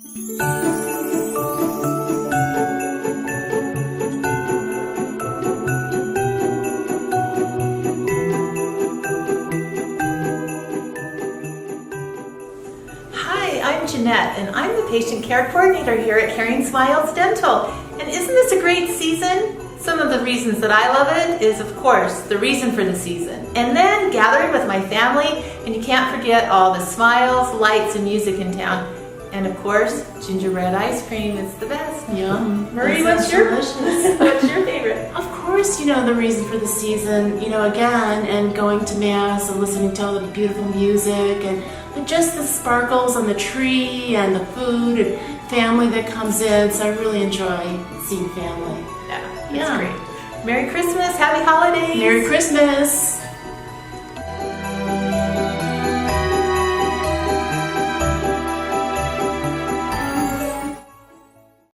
I'm Janette, and I'm the Patient Care Coordinator here at Caring Smiles Dental. And isn't this a great season? Some of the reasons that I love it is, of course, the reason for the season. And then gathering with my family, and you can't forget all the smiles, lights, and music in town. And of course, gingerbread ice cream is the best. Yum. Marie, what's your favorite? Of course, the reason for the season, again, and going to Mass and listening to all the beautiful music and just the sparkles on the tree and the food and family that comes in. So I really enjoy seeing family. Yeah, that's great. Merry Christmas, Happy Holidays. Merry Christmas.